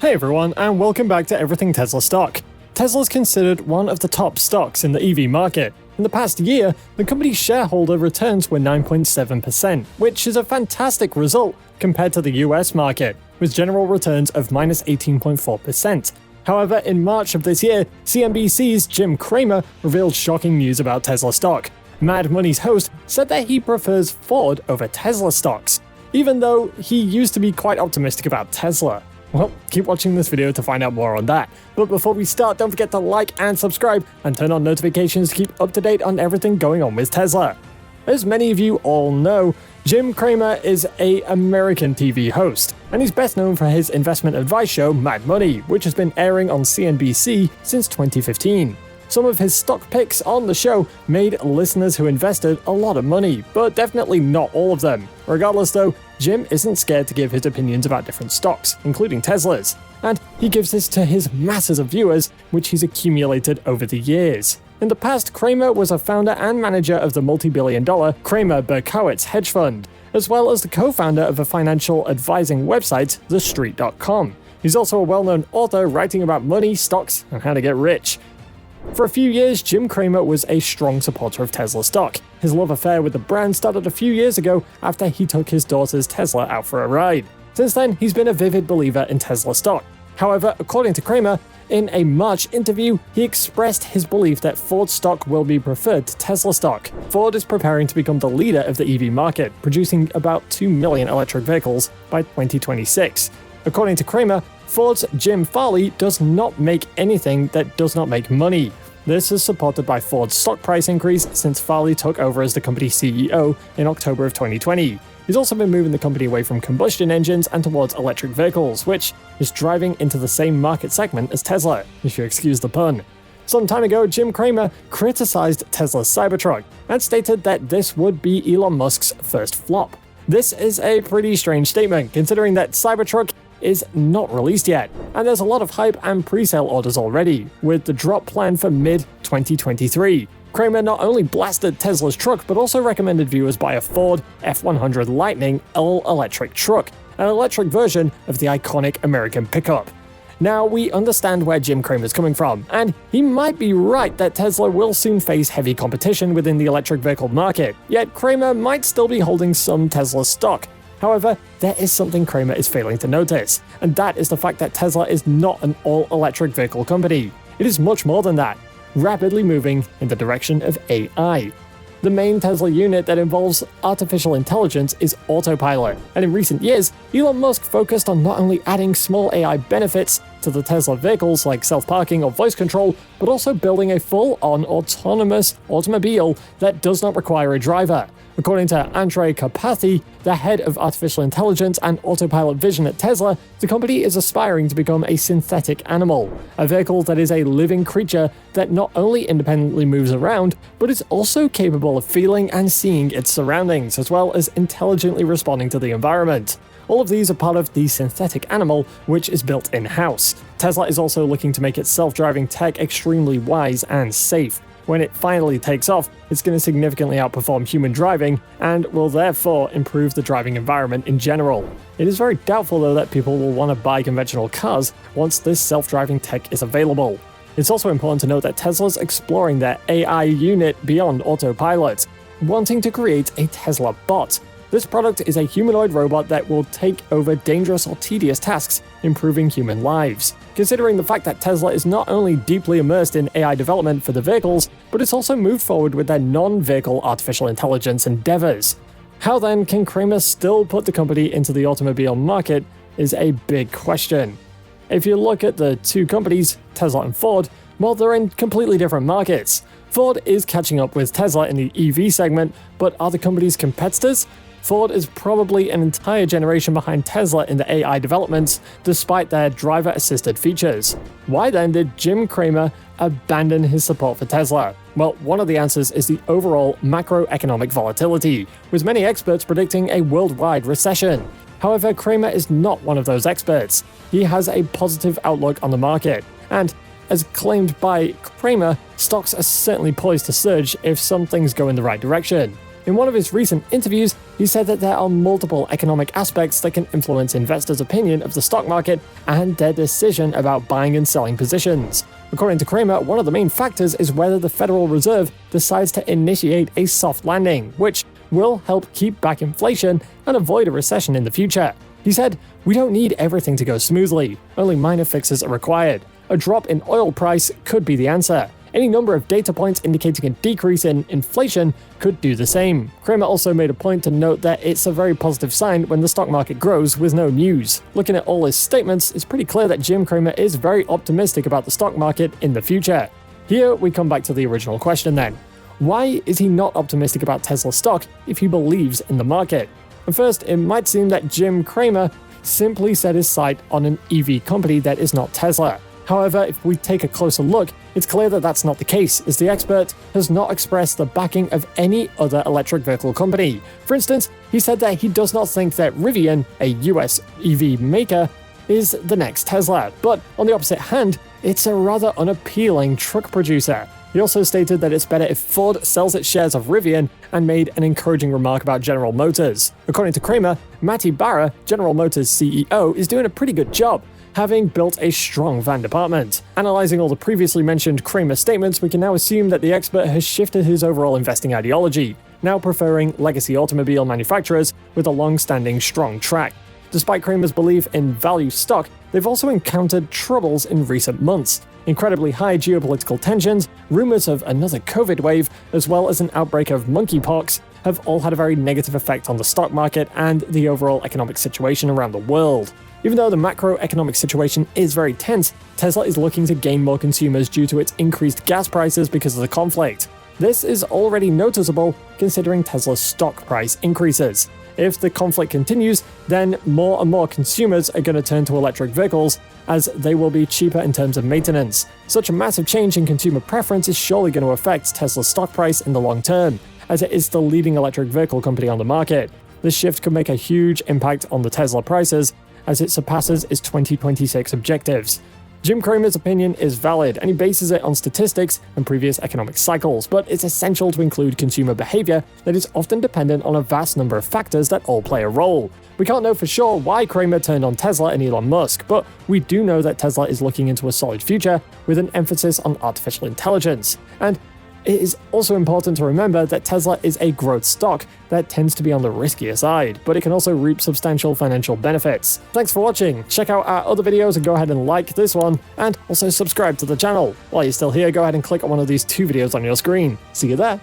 Hey everyone, and welcome back to Everything Tesla stock. Tesla is considered one of the top stocks in the EV market. In the past year, the company's shareholder returns were 9.7%, which is a fantastic result compared to the US market, with general returns of minus 18.4%. However, in March of this year, CNBC's Jim Cramer revealed shocking news about Tesla stock. Mad Money's host said that he prefers Ford over Tesla stocks, even though he used to be quite optimistic about Tesla. Well, keep watching this video to find out more on that. But before we start, don't forget to like and subscribe, and turn on notifications to keep up to date on everything going on with Tesla. As many of you all know, Jim Cramer is an American TV host, and he's best known for his investment advice show Mad Money, which has been airing on CNBC since 2015. Some of his stock picks on the show made listeners who invested a lot of money, but definitely not all of them. Regardless though, Jim isn't scared to give his opinions about different stocks, including Tesla's, and he gives this to his masses of viewers, which he's accumulated over the years. In the past, Cramer was a founder and manager of the multi-billion-dollar Cramer hedge fund, as well as the co-founder of a financial advising website, TheStreet.com. He's also a well-known author writing about money, stocks, and how to get rich. For a few years, Jim Cramer was a strong supporter of Tesla stock. His love affair with the brand started a few years ago after he took his daughter's Tesla out for a ride. Since then, he's been a vivid believer in Tesla stock. However, according to Cramer, in a March interview, he expressed his belief that Ford stock will be preferred to Tesla stock. Ford is preparing to become the leader of the EV market, producing about 2 million electric vehicles by 2026. According to Cramer, Ford's Jim Farley does not make anything that does not make money. This is supported by Ford's stock price increase since Farley took over as the company's CEO in October of 2020. He's also been moving the company away from combustion engines and towards electric vehicles, which is driving into the same market segment as Tesla, if you excuse the pun. Some time ago, Jim Cramer criticized Tesla's Cybertruck and stated that this would be Elon Musk's first flop. This is a pretty strange statement, considering that Cybertruck is not released yet, and there's a lot of hype and pre-sale orders already, with the drop planned for mid-2023. Cramer not only blasted Tesla's truck, but also recommended viewers buy a Ford F-100 Lightning all-electric truck, an electric version of the iconic American pickup. Now, we understand where Jim Cramer's coming from, and he might be right that Tesla will soon face heavy competition within the electric vehicle market, yet Cramer might still be holding some Tesla stock. However, there is something Cramer is failing to notice, and that is the fact that Tesla is not an all-electric vehicle company. It is much more than that, rapidly moving in the direction of AI. The main Tesla unit that involves artificial intelligence is Autopilot, and in recent years, Elon Musk focused on not only adding small AI benefits to the Tesla vehicles like self-parking or voice control, but also building a full-on autonomous automobile that does not require a driver. According to Andrej Karpathy, the head of artificial intelligence and autopilot vision at Tesla, the company is aspiring to become a synthetic animal, a vehicle that is a living creature that not only independently moves around, but is also capable of feeling and seeing its surroundings, as well as intelligently responding to the environment. All of these are part of the synthetic animal, which is built in-house. Tesla is also looking to make its self-driving tech extremely wise and safe. When it finally takes off, it's going to significantly outperform human driving and will therefore improve the driving environment in general. It is very doubtful though that people will want to buy conventional cars once this self-driving tech is available. It's also important to note that Tesla's exploring their AI unit beyond autopilot, wanting to create a Tesla bot. This product is a humanoid robot that will take over dangerous or tedious tasks, improving human lives. Considering the fact that Tesla is not only deeply immersed in AI development for the vehicles, but it's also moved forward with their non-vehicle artificial intelligence endeavors. How then can Cramer still put the company into the automobile market is a big question. If you look at the two companies, Tesla and Ford, well, they're in completely different markets. Ford is catching up with Tesla in the EV segment, but are the companies competitors? Ford is probably an entire generation behind Tesla in the AI developments, despite their driver-assisted features. Why then did Jim Cramer abandon his support for Tesla? Well, one of the answers is the overall macroeconomic volatility, with many experts predicting a worldwide recession. However, Cramer is not one of those experts. He has a positive outlook on the market, and as claimed by Cramer, stocks are certainly poised to surge if some things go in the right direction. In one of his recent interviews, he said that there are multiple economic aspects that can influence investors' opinion of the stock market and their decision about buying and selling positions. According to Cramer, one of the main factors is whether the Federal Reserve decides to initiate a soft landing, which will help keep back inflation and avoid a recession in the future. He said, "We don't need everything to go smoothly. Only minor fixes are required. A drop in oil price could be the answer. Any number of data points indicating a decrease in inflation could do the same." Cramer also made a point to note that it's a very positive sign when the stock market grows with no news. Looking at all his statements, it's pretty clear that Jim Cramer is very optimistic about the stock market in the future. Here we come back to the original question then. Why is he not optimistic about Tesla stock if he believes in the market? At first, it might seem that Jim Cramer simply set his sight on an EV company that is not Tesla. However, if we take a closer look, it's clear that that's not the case, as the expert has not expressed the backing of any other electric vehicle company. For instance, he said that he does not think that Rivian, a US EV maker, is the next Tesla, but on the opposite hand, it's a rather unappealing truck producer. He also stated that it's better if Ford sells its shares of Rivian and made an encouraging remark about General Motors. According to Cramer, Matty Barra, General Motors CEO, is doing a pretty good job, having built a strong van department. Analyzing all the previously mentioned Cramer statements, we can now assume that the expert has shifted his overall investing ideology, now preferring legacy automobile manufacturers with a long-standing strong track. Despite Cramer's belief in value stock, they've also encountered troubles in recent months. Incredibly high geopolitical tensions, rumors of another COVID wave, as well as an outbreak of monkeypox, have all had a very negative effect on the stock market and the overall economic situation around the world. Even though the macroeconomic situation is very tense, Tesla is looking to gain more consumers due to its increased gas prices because of the conflict. This is already noticeable considering Tesla's stock price increases. If the conflict continues, then more and more consumers are going to turn to electric vehicles, as they will be cheaper in terms of maintenance. Such a massive change in consumer preference is surely going to affect Tesla's stock price in the long term, as it is the leading electric vehicle company on the market. This shift could make a huge impact on the Tesla prices, as it surpasses its 2026 objectives. Jim Cramer's opinion is valid, and he bases it on statistics and previous economic cycles, but it's essential to include consumer behavior that is often dependent on a vast number of factors that all play a role. We can't know for sure why Cramer turned on Tesla and Elon Musk, but we do know that Tesla is looking into a solid future with an emphasis on artificial intelligence. And it is also important to remember that Tesla is a growth stock that tends to be on the riskier side, but it can also reap substantial financial benefits. Thanks for watching. Check out our other videos and go ahead and like this one, and also subscribe to the channel. While you're still here, go ahead and click on one of these two videos on your screen. See you there.